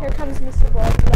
Here comes Mr. Blood.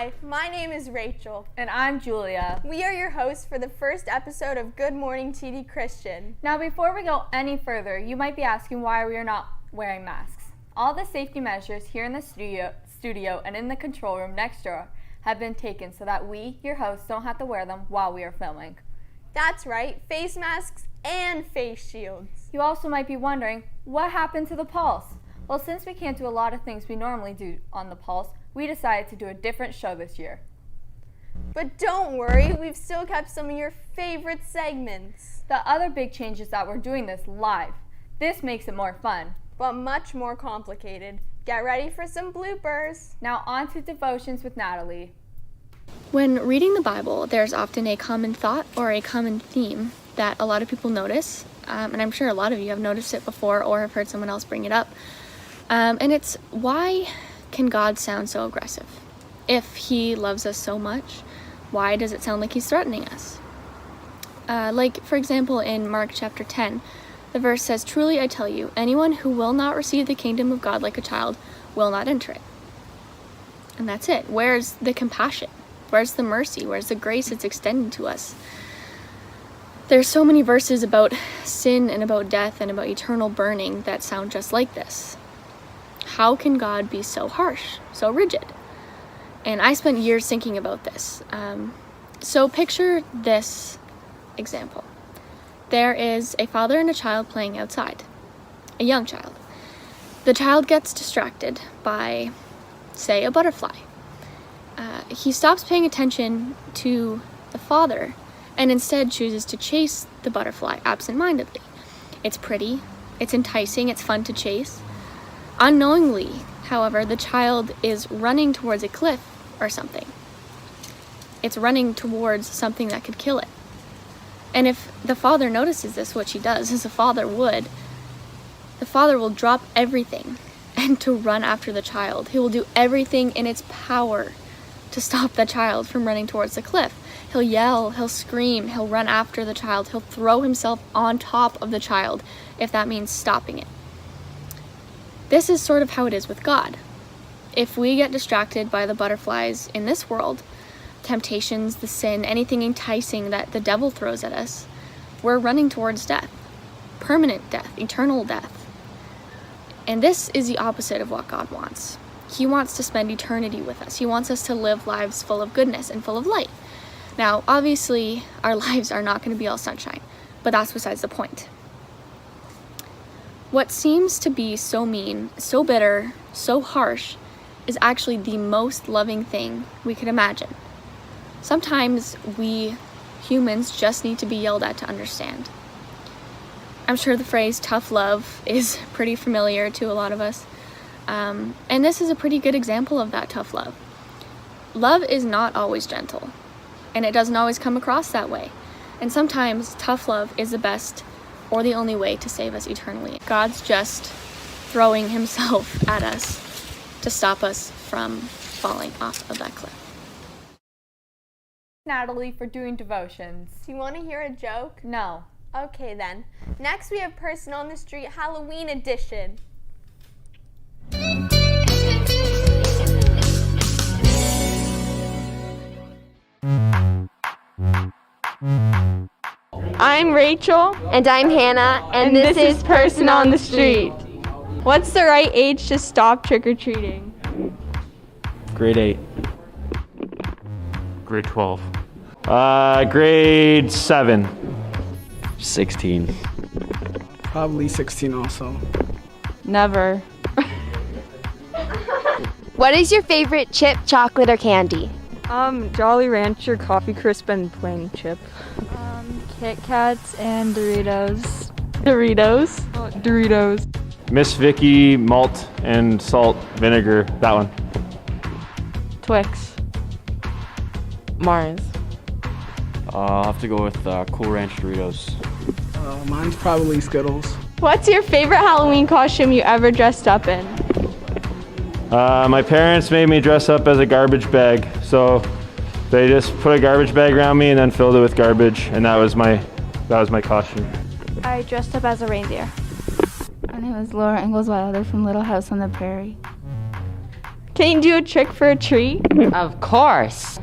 Hi, my name is Rachel. And I'm Julia. We are your hosts for the first episode of Good Morning TD Christian. Now, before we go any further, you might be asking why we are not wearing masks. All the safety measures here in the studio and in the control room next door have been taken so that we, your hosts, don't have to wear them while we are filming. That's right, face masks and face shields. You also might be wondering, what happened to the Pulse? Well, since we can't do a lot of things we normally do on the Pulse, we decided to do a different show this year. But don't worry, we've still kept some of your favorite segments. The other big change is that we're doing this live. This makes it more fun. But much more complicated. Get ready for some bloopers. Now on to Devotions with Natalie. When reading the Bible, there's often a common thought or a common theme that a lot of people notice, and I'm sure a lot of you have noticed it before or have heard someone else bring it up. And it's, why can God sound so aggressive? If he loves us so much, why does it sound like he's threatening us? Like, for example, in Mark chapter 10, the verse says, "Truly I tell you, anyone who will not receive the kingdom of God like a child will not enter it." And that's it. Where's the compassion? Where's the mercy? Where's the grace that's extended to us? There's so many verses about sin and about death and about eternal burning that sound just like this. How can God be so harsh, so rigid? And I spent years thinking about this. So picture this example. There is a father and a child playing outside, a young child. The child gets distracted by, say, a butterfly. He stops paying attention to the father and instead chooses to chase the butterfly absent-mindedly. It's pretty, it's enticing, it's fun to chase. Unknowingly, however, the child is running towards a cliff or something. It's running towards something that could kill it. And if the father notices this, which he does, as a father would, the father will drop everything and to run after the child. He will do everything in its power to stop the child from running towards the cliff. He'll yell, he'll scream, he'll run after the child, he'll throw himself on top of the child if that means stopping it. This is sort of how it is with God. If we get distracted by the butterflies in this world, temptations, the sin, anything enticing that the devil throws at us, we're running towards death, permanent death, eternal death. And this is the opposite of what God wants. He wants to spend eternity with us. He wants us to live lives full of goodness and full of light. Now, obviously, our lives are not going to be all sunshine, but that's besides the point. What seems to be so mean, so bitter, so harsh, is actually the most loving thing we could imagine. Sometimes we humans just need to be yelled at to understand. I'm sure the phrase tough love is pretty familiar to a lot of us. And this is a pretty good example of that tough love. Love is not always gentle, and it doesn't always come across that way. And sometimes tough love is the best or the only way to save us eternally. God's just throwing himself at us to stop us from falling off of that cliff. Natalie for doing devotions. Do you want to hear a joke? No. Okay then. Next we have Person on the Street Halloween edition. I'm Rachel. And I'm Hannah, and this is Person on the Street. What's the right age to stop trick-or-treating? Grade 8. Grade 12. Grade 7. 16. Probably 16 also. Never. What is your favorite chip, chocolate, or candy? Jolly Rancher, Coffee Crisp, and plain chip. Kit Kats and Doritos. Doritos? Oh, Doritos. Miss Vicky, malt and salt vinegar. That one. Twix. Mars. I'll have to go with Cool Ranch Doritos. Mine's probably Skittles. What's your favorite Halloween costume you ever dressed up in? My parents made me dress up as a garbage bag, so they just put a garbage bag around me and then filled it with garbage, and that was my costume. I dressed up as a reindeer. My name is Laura Ingalls Wilder from Little House on the Prairie. Can you do a trick for a tree? Of course.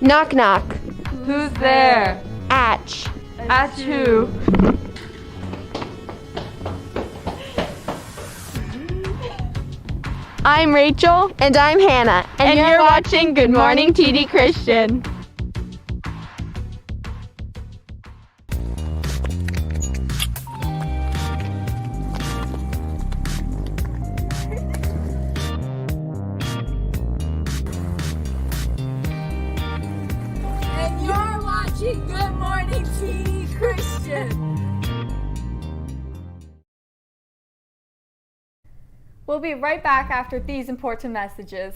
Knock knock. Who's there? Atch. At who? I'm Rachel. And I'm Hannah. And you're watching Good Morning TD Christian. And you're watching Good Morning TD Christian. We'll be right back after these important messages.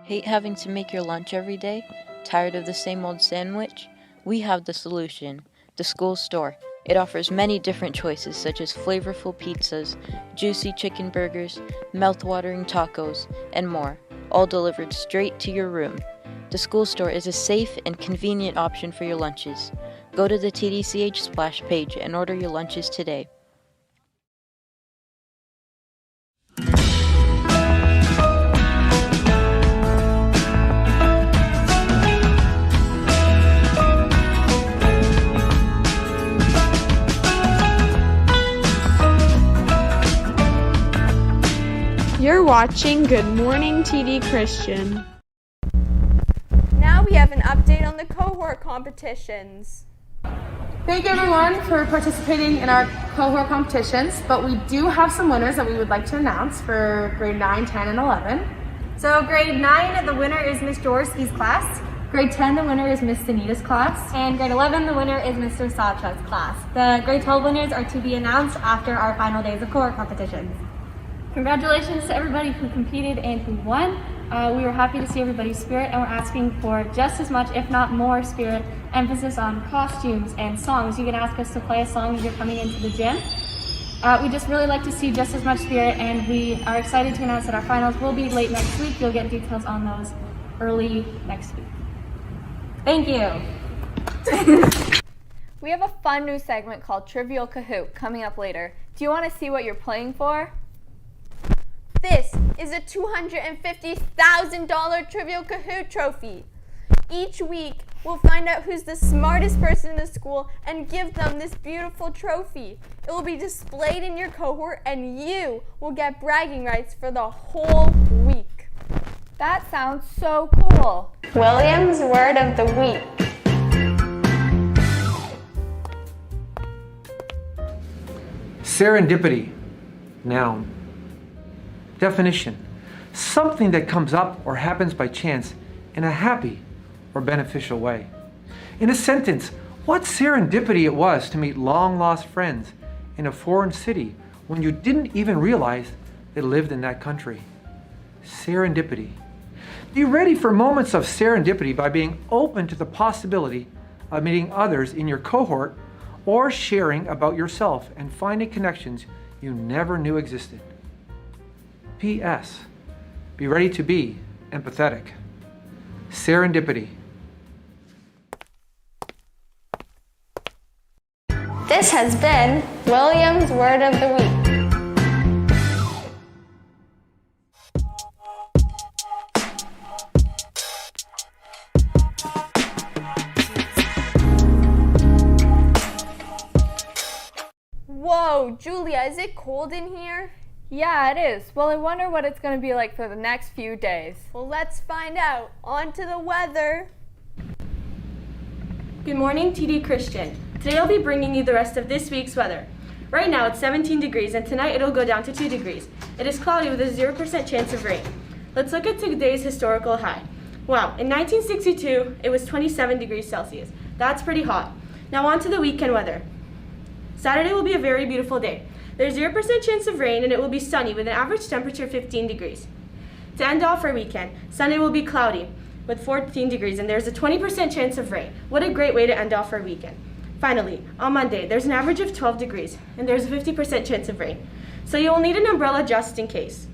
Hate having to make your lunch every day? Tired of the same old sandwich? We have the solution. The school store. It offers many different choices such as flavorful pizzas, juicy chicken burgers, mouth-watering tacos, and more, all delivered straight to your room. The school store is a safe and convenient option for your lunches. Go to the TDCH splash page and order your lunches today. You're watching Good Morning TD Christian. Now we have an update on the cohort competitions. Thank you everyone for participating in our cohort competitions, but we do have some winners that we would like to announce for grade 9, 10, and 11. So grade 9, the winner is Ms. Jaworski's class. Grade 10, the winner is Miss Sanita's class. And grade 11, the winner is Mr. Sacha's class. The grade 12 winners are to be announced after our final days of cohort competitions. Congratulations to everybody who competed and who won. We were happy to see everybody's spirit, and we're asking for just as much, if not more, spirit, emphasis on costumes and songs. You can ask us to play a song as you're coming into the gym. We just really like to see just as much spirit, and we are excited to announce that our finals will be late next week. You'll get details on those early next week. Thank you. We have a fun new segment called Trivial Cahoot coming up later. Do you want to see what you're playing for? This is a $250,000 Trivial Cahoot trophy. Each week, we'll find out who's the smartest person in the school and give them this beautiful trophy. It will be displayed in your cohort, and you will get bragging rights for the whole week. That sounds so cool. William's word of the week. Serendipity. Noun. Definition: something that comes up or happens by chance in a happy or beneficial way. In a sentence, what serendipity it was to meet long-lost friends in a foreign city when you didn't even realize they lived in that country. Serendipity. Be ready for moments of serendipity by being open to the possibility of meeting others in your cohort or sharing about yourself and finding connections you never knew existed. P.S. Be ready to be empathetic. Serendipity. This has been William's word of the week. Whoa, Julia, is it cold in here? Yeah, it is. Well, I wonder what it's going to be like for the next few days. Well, let's find out. On to the weather. Good morning, TD Christian. Today I'll be bringing you the rest of this week's weather. Right now it's 17 degrees and tonight it'll go down to 2 degrees. It is cloudy with a 0% chance of rain. Let's look at today's historical high. Wow, in 1962 it was 27 degrees Celsius. That's pretty hot. Now on to the weekend weather. Saturday will be a very beautiful day. There's 0% chance of rain and it will be sunny with an average temperature of 15 degrees. To end off our weekend, Sunday will be cloudy with 14 degrees and there's a 20% chance of rain. What a great way to end off our weekend. Finally, on Monday, there's an average of 12 degrees and there's a 50% chance of rain. So you will need an umbrella just in case.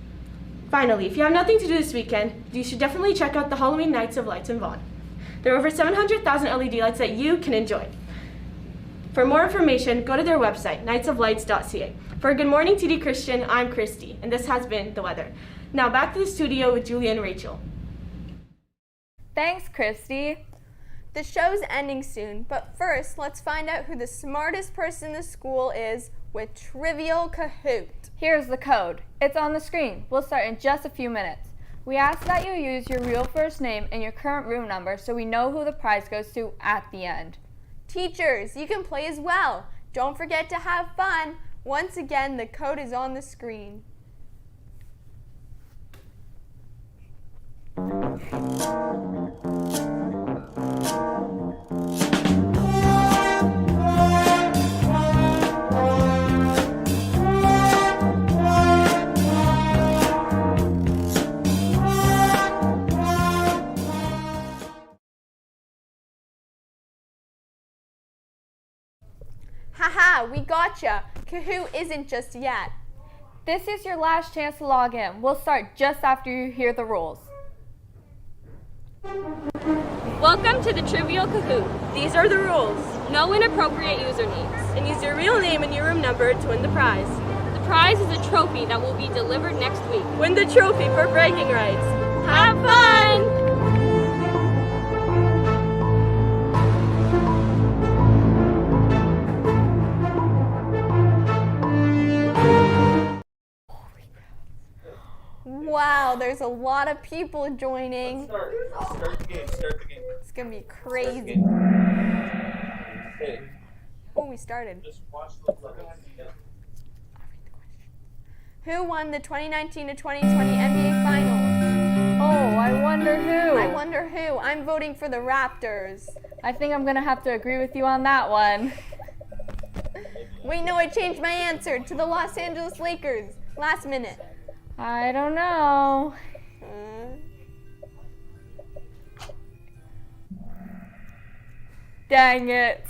Finally, if you have nothing to do this weekend, you should definitely check out the Halloween Nights of Lights in Vaughan. There are over 700,000 LED lights that you can enjoy. For more information, go to their website, nightsoflights.ca. For Good Morning TD Christian, I'm Christy, and this has been the weather. Now back to the studio with Julia and Rachel. Thanks, Christy. The show's ending soon, but first, let's find out who the smartest person in the school is with Trivial Cahoot. Here's the code. It's on the screen. We'll start in just a few minutes. We ask that you use your real first name and your current room number so we know who the prize goes to at the end. Teachers, you can play as well. Don't forget to have fun. Once again, the code is on the screen. Haha, we gotcha. Cahoot isn't just yet. This is your last chance to log in. We'll start just after you hear the rules. Welcome to the Trivial Cahoot. These are the rules. No inappropriate usernames. And use your real name and your room number to win the prize. The prize is a trophy that will be delivered next week. Win the trophy for bragging rights. Have fun! Wow, there's a lot of people joining. Start the game. It's gonna be crazy. Oh, we started. Who won the 2019 to 2020 NBA Finals? Oh, I wonder who. I wonder who. I'm voting for the Raptors. I think I'm gonna have to agree with you on that one. Wait, no, I changed my answer to the Los Angeles Lakers. Last minute. I don't know. Dang it.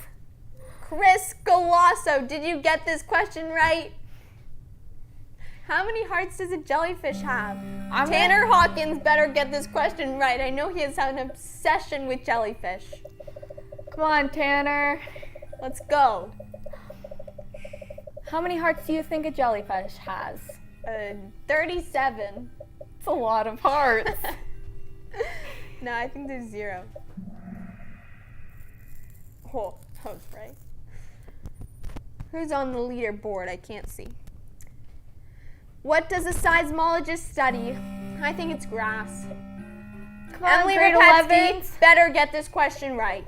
Chris Galasso, did you get this question right? How many hearts does a jellyfish have? Tanner Hawkins better get this question right. I know he has an obsession with jellyfish. Come on, Tanner. Let's go. How many hearts do you think a jellyfish has? 37. It's a lot of hearts. No, I think there's 0. Oh, that was right. Who's on the leaderboard? I can't see. What does a seismologist study? I think it's grass. Come on, Emily grade Rapetsky 11s. better get this question right.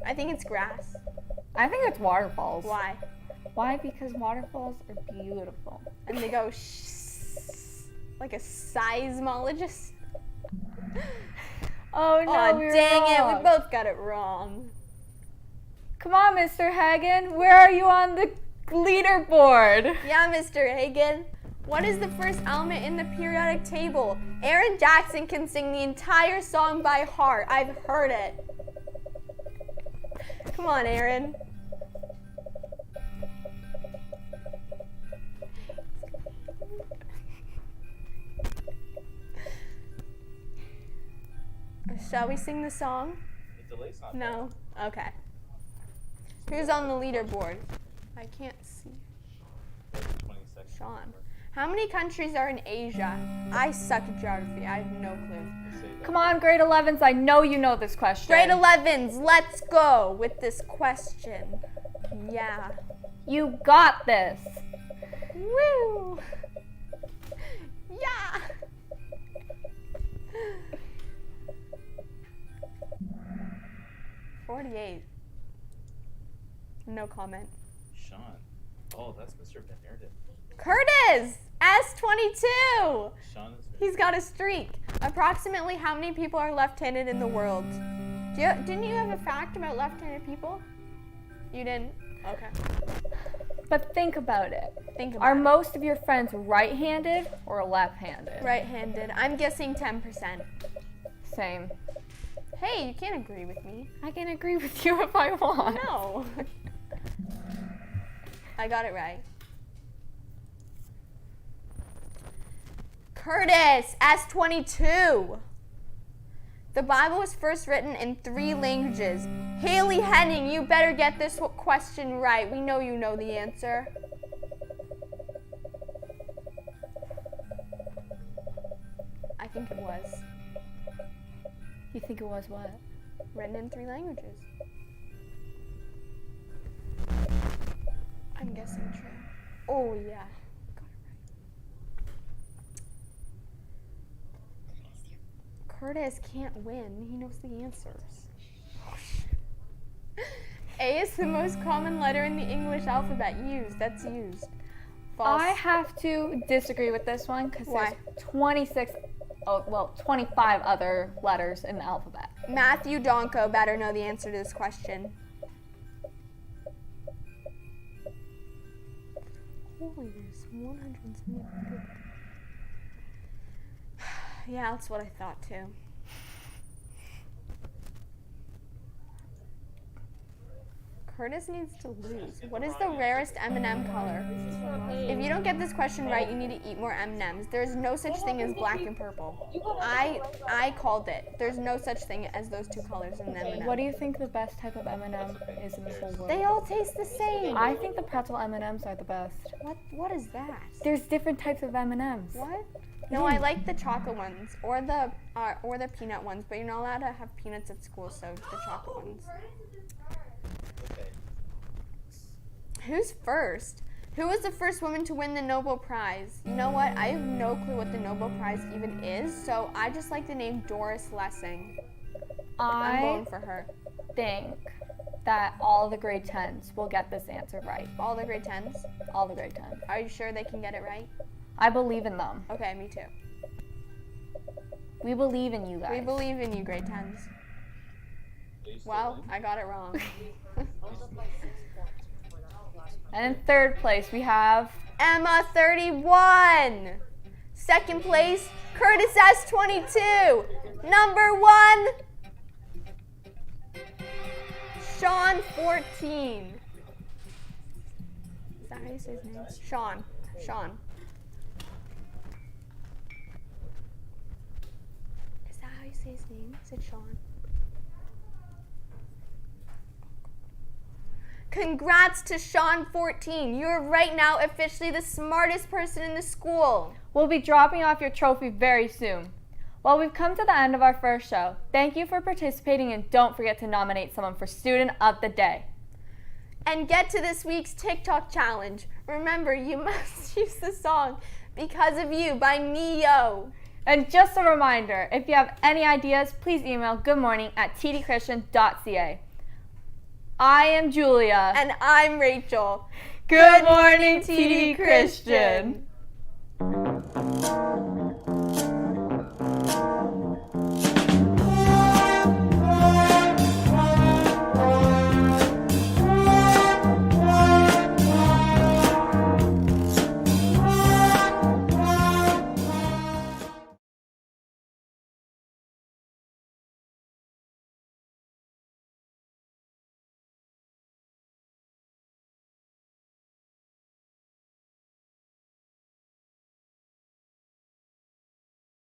I think it's grass. I think it's waterfalls. Why? Why? Because waterfalls are beautiful. And they go like a seismologist. Oh no, we were dang wrong. it, we both got it wrong. Come on, Mr. Hagen, where are you on the leaderboard? Yeah, Mr. Hagen. What is the first element in the periodic table? Aaron Jackson can sing the entire song by heart. I've heard it. Come on, Aaron. Shall we sing the song? No? Okay. Who's on the leaderboard? I can't see. Sean. How many countries are in Asia? I suck at geography. I have no clue. Come on, grade 11s. I know you know this question. Grade 11s, let's go with this question. Yeah. You got this. Woo! Yeah! 48. No comment. Sean. Oh, that's Mr. Benardin. Curtis! S22! Sean is He's got a streak. Approximately how many people are left-handed in the world? Didn't you have a fact about left-handed people? You didn't? Okay. But think about it. Are most of your friends right-handed or left-handed? Right-handed. I'm guessing 10%. Same. Hey, you can't agree with me. I can agree with you if I want. No. I got it right. Curtis, S22. The Bible was first written in 3 languages. Haley Henning, you better get this question right. We know you know the answer. I think it was. You think it was what? Written in 3 languages. I'm guessing true. Oh, yeah. Curtis can't win. He knows the answers. A is the most common letter in the English alphabet used. That's used. False. I have to disagree with this one because there's 25 other letters in the alphabet. Matthew Donko better know the answer to this question. Holy, there's 170 people. Yeah, that's what I thought too. Curtis needs to lose. What is the rarest M&M color? If you don't get this question right, you need to eat more M&Ms. There's no such thing as black and purple. I called it. There's no such thing as those 2 colors in M&M. What do you think the best type of M&M is in the whole world? They all taste the same. I think the pretzel M&Ms are the best. What is that? There's different types of M&Ms. What? No, I like the chocolate ones or the peanut ones, but you're not allowed to have peanuts at school, so the chocolate ones. Who's first? Who was the first woman to win the Nobel Prize? You know what? I have no clue what the Nobel Prize even is, so I just like the name Doris Lessing. I'm going for her. Think that all the grade 10s will get this answer right. All the grade 10s? All the grade 10s. Are you sure they can get it right? I believe in them. Okay, me too. We believe in you guys. We believe in you, grade 10s. Well, I got it wrong. And in 3rd place, we have Emma 31. 2nd place, Curtis S22. Number 1, Sean 14. Is that how you say his name? Sean. Is that how you say his name? Is it Sean? Congrats to Sean 14. You're right now officially the smartest person in the school. We'll be dropping off your trophy very soon. Well, we've come to the end of our first show. Thank you for participating, and don't forget to nominate someone for Student of the Day. And get to this week's TikTok challenge. Remember, you must use the song Because of You by Neo. And just a reminder, if you have any ideas, please email goodmorning@tdchristian.ca. I am Julia. And I'm Rachel. Good morning, TD Christian.